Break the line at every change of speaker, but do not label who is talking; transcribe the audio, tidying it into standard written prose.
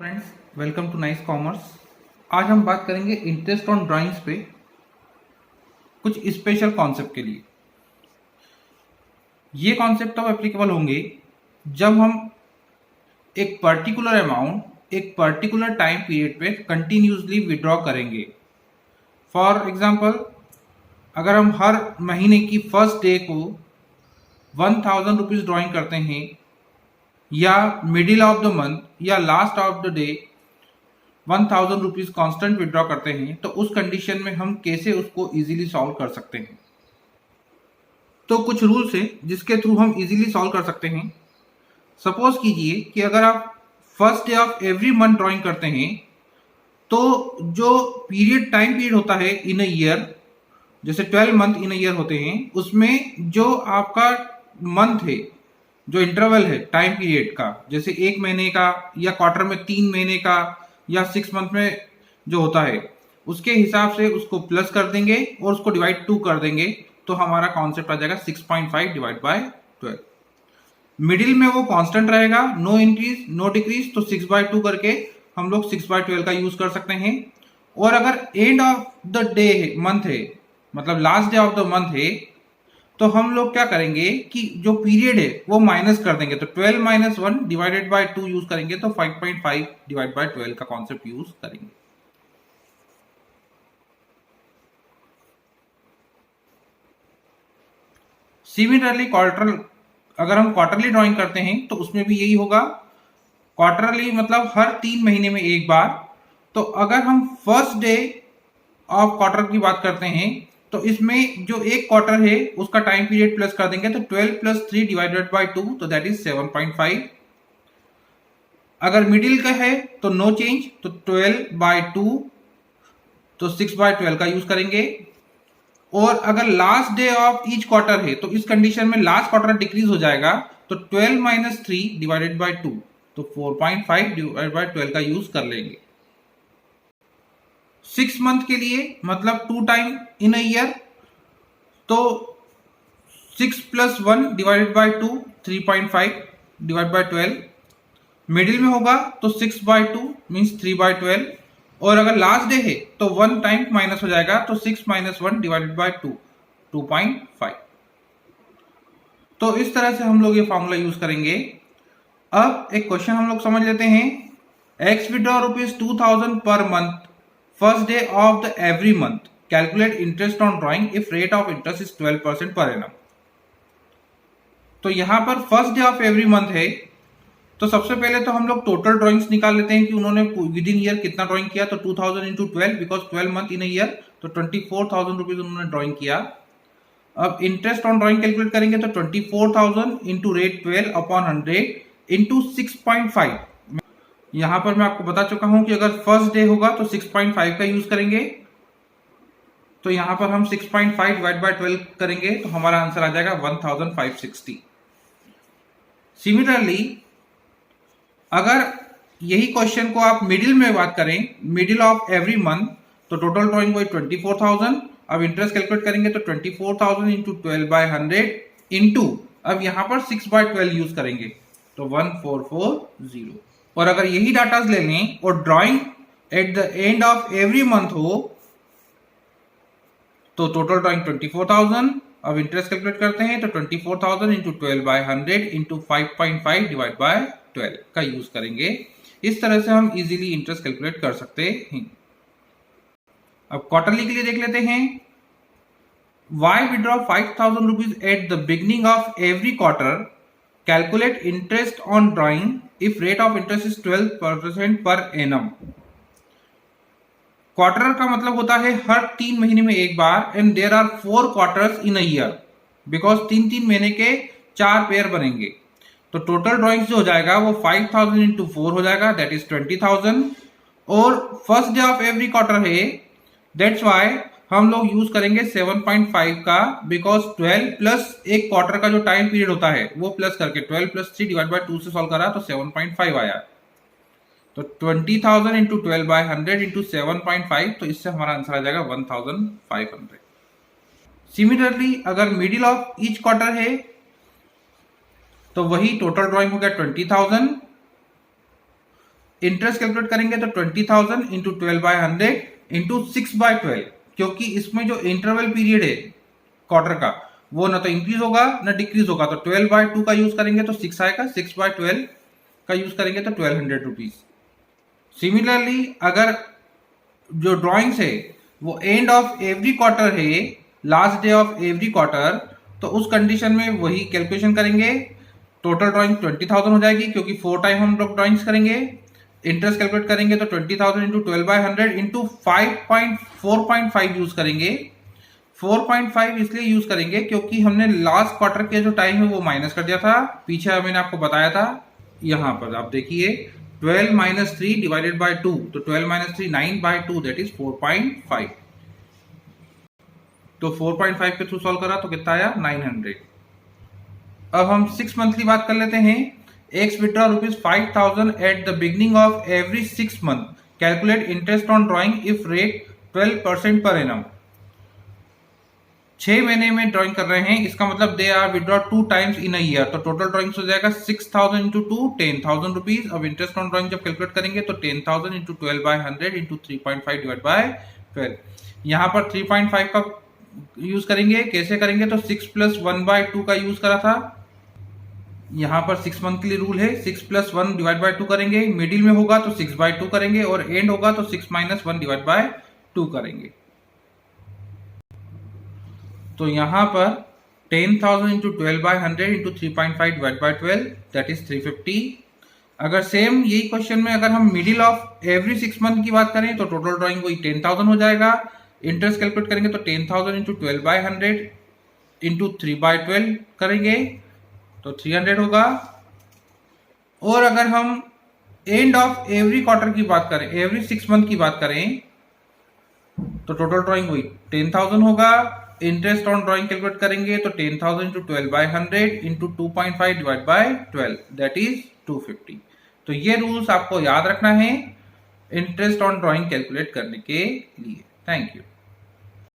Friends, welcome to Nice Commerce. आज हम बात करेंगे इंटरेस्ट ऑन ड्राइंग्स पे कुछ स्पेशल कॉन्सेप्ट के लिए। ये कॉन्सेप्ट अब एप्लीकेबल होंगे जब हम एक पर्टिकुलर अमाउंट एक पर्टिकुलर टाइम पीरियड पे कंटिन्यूसली विड्रॉ करेंगे। फॉर एग्जांपल, अगर हम हर महीने की फर्स्ट डे को 1000 रुपीज ड्राइंग करते हैं या मिडिल ऑफ द मंथ या last of the day 1000 rupees constant withdraw करते हैं, तो उस कंडीशन में हम कैसे उसको इजीली सॉल्व कर सकते हैं। तो कुछ रूल्स हैं जिसके थ्रू हम इजीली सॉल्व कर सकते हैं। सपोज कीजिए कि अगर आप first day of every month drawing करते हैं, तो जो टाइम पीरियड होता है इन अ ईयर, जैसे 12 मंथ इन अ ईयर होते हैं, उसमें जो आपका मंथ है, जो इंटरवल है टाइम पीरियड का, जैसे 1 महीने का या क्वार्टर में 3 महीने का या 6 मंथ में जो होता है, उसके हिसाब से उसको प्लस कर देंगे और उसको डिवाइड 2 कर देंगे, तो हमारा कॉन्सेप्ट आ जाएगा 6.5 डिवाइड बाय 12। मिडिल में वो कांस्टेंट रहेगा, नो इंक्रीज नो डिक्रीज, तो 6/2 करके हम लोग 6/12 का यूज कर सकते हैं। और अगर end of the day month है, मतलब last day of the month है, तो हम लोग क्या करेंगे कि जो पीरियड है वो माइनस कर देंगे, तो 12 - 1 डिवाइडेड बाय 2 यूज करेंगे, तो 5.5 डिवाइड बाय 12 का कॉन्सेप्ट यूज करेंगे। सिमिलरली अगर हम क्वार्टरली ड्राइंग करते हैं तो उसमें भी यही होगा। क्वार्टरली मतलब हर 3 महीने में एक बार। तो अगर हम फर्स्ट डे ऑफ क्वार्टर की बात करते हैं, तो इसमें जो एक क्वार्टर है उसका टाइम पीरियड प्लस कर देंगे, तो 12 + 3 डिवाइडेड बाय 2, तो दैट इज 7.5। अगर मिडिल का है तो नो चेंज, तो 12/2, तो 6/12 का यूज करेंगे। और अगर last day of each quarter है, तो इस कंडीशन में लास्ट क्वार्टर डिक्रीज हो जाएगा, तो 12 - 3 डिवाइडेड बाय 2, तो 4.5 डिवाइडेड बाय 12 का यूज कर लेंगे। 6 मंथ के लिए मतलब 2 टाइम इन अ ईयर, तो 6 + 1 divided by 2, 3.5 divide by 12। Middle में होगा तो 6/2 मीन्स 3/12। और अगर लास्ट डे है तो 1 टाइम माइनस हो जाएगा, तो 6 - 1 डिवाइडेड बाय 2, 2.5। तो इस तरह से हम लोग ये फॉर्मूला यूज करेंगे। अब एक क्वेश्चन हम लोग समझ लेते हैं। X withdraw ₹2000 per month first day of the every month, calculate interest on drawing if rate of interest is 12% per annum. तो यहां पर first day of every month है, तो सबसे पहले तो हम लोग टोटल ड्राइंग्स निकाल लेते हैं कि उन्होंने विद इन ईयर कितना ड्राइंग किया। तो 2000 × 12, बिकॉज 12 मंथ इन ईयर, तो 24,000 रुपीज उन्होंने ड्राइंग किया। अब इंटरेस्ट ऑन ड्राइंग कैलकुलेट करेंगे, तो 24,000 इंटू रेट 12/100 इंटू 6.5। यहां पर मैं आपको बता चुका हूं कि अगर फर्स्ट डे होगा तो 6.5 का यूज करेंगे, तो यहां पर हम 6.5 डिवाइड बाय 12 करेंगे, तो हमारा आंसर आ जाएगा 1560। सिमिलरली अगर यही क्वेश्चन को आप मिडिल में बात करें, मिडिल ऑफ एवरी मंथ, तो टोटल ड्राइंग हुई 24,000। अब इंटरेस्ट कैलकुलेट करेंगे, तो 24,000 इंटू 12/100 इंटू, अब यहां पर 6/12 यूज करेंगे, तो 1440। और अगर यही डाटा ले लें और drawing at the end of every month हो, तो टोटल ड्राइंग 24,000। अब इंटरेस्ट कैलकुलेट करते हैं, तो 24,000 इंटू 12/100 इंटू 5.5 डिवाइड बाय 12 का यूज करेंगे। इस तरह से हम इजीली इंटरेस्ट कैलकुलेट कर सकते हैं। अब क्वार्टरली के लिए देख लेते हैं। Y withdraw 5,000 rupees at the beginning of every quarter, calculate interest on drawing if rate of interest is 12% per annum. Quarter का मतलब होता है हर 3 महीने में एक बार, and there are 4 quarters in a year, because 3-3 महीने के 4 पेयर बनेंगे। तो टोटल ड्राइंग्स जो हो जाएगा वो 5,000 इंटू 4 हो जाएगा, दैट इज 20,000। और first day of every quarter है, दैट्स वाई हम लोग यूज करेंगे 7.5 का, बिकॉज 12 प्लस एक क्वार्टर का जो टाइम पीरियड होता है वो प्लस करके 12 + 3 डिवाइड बाय 2 से सॉल्व करा, तो 7.5 आया। तो 20,000 इंटू 12/100 इंटू 7.5, तो इससे हमारा आंसर आ जाएगा 1500। सिमिलरली अगर मिडिल ऑफ ईच क्वार्टर है, तो वही टोटल ड्राइंग हो गया 20,000। इंटरेस्ट कैलकुलेट करेंगे तो 20,000 इंटू 12/100 इंटू 6/12, क्योंकि इसमें जो इंटरवल पीरियड है क्वार्टर का वो ना तो इंक्रीज होगा ना डिक्रीज होगा, तो 12/2 का यूज करेंगे तो 6 आएगा, 6/12 का यूज करेंगे तो 1200 रुपीज। सिमिलरली अगर जो ड्रॉइंग्स है वो एंड ऑफ एवरी क्वार्टर है, last day of every quarter, तो उस कंडीशन में वही कैलकुलेशन करेंगे। टोटल ड्राइंग 20,000 हो जाएगी, क्योंकि 4 टाइम हम लोग ड्राइंग्स करेंगे। इंटरेस्ट कैलकुलेट करेंगे तो 20,000 इंटू 12/100 इंटू 4.5 यूज करेंगे। 4.5 इसलिए यूज करेंगे क्योंकि हमने लास्ट क्वार्टर के जो टाइम है वो माइनस कर दिया था, पीछे मैंने आपको बताया था। यहां पर आप देखिए 12 - 3 डिवाइडेड बाय 2, तो 12 - 3 9/2, दैट इज 4.5। तो 4.5 के थ्रू सॉल्व करा तो कितना आया 900। अब हम 6 मंथ की बात कर लेते हैं। X withdraw ₹5,000 eight the beginning of every 6 month, calculate interest on drawing if rate 12% per annum. 6 महीने में ड्राइंग कर रहे हैं, इसका मतलब they are withdraw 2 times in a year, तो टोटल ड्राइंग हो जाएगा 6,000 इंटू 2 10,000 रुपीज। अब इंटरेस्ट ऑन ड्राइंग जब कैलकुलेट करेंगे तो 10,000 इंटू 12/100 इंटू 3.5 डिवाइड बाय 12। यहाँ पर 3.5 का यूज करेंगे, कैसे करेंगे तो 6 + 1/2 का यूज करा था। यहाँ पर 6 मंथ के लिए रूल है, 6 + 1 डिवाइड बाय 2 करेंगे, मिडिल में होगा तो 6/2 करेंगे और एंड होगा तो 6 - 1 डिवाइड बाय 2 करेंगे। तो यहाँ पर 10,000 into 12/100 into 3.5 divide by 12, that is 350। अगर सेम यही क्वेश्चन में अगर हम मिडिल ऑफ एवरी 6 मंथ की बात करें तो टोटल ड्राइंग वही 10,000 हो जाएगा। इंटरेस्ट कैलकुलेट करेंगे तो 10,000 इंटू 12/100 इंटू 3/12 करेंगे तो 300 होगा। और अगर हम एंड ऑफ एवरी क्वार्टर की बात करें, एवरी 6 मंथ की बात करें, तो टोटल ड्राइंग वही 10,000 होगा। इंटरेस्ट ऑन ड्राइंग कैलकुलेट करेंगे तो 10,000 into 12/100 into 2.5 divide by 12, that is 250। तो ये रूल्स आपको याद रखना है इंटरेस्ट ऑन ड्राइंग कैलकुलेट करने के लिए। Thank you.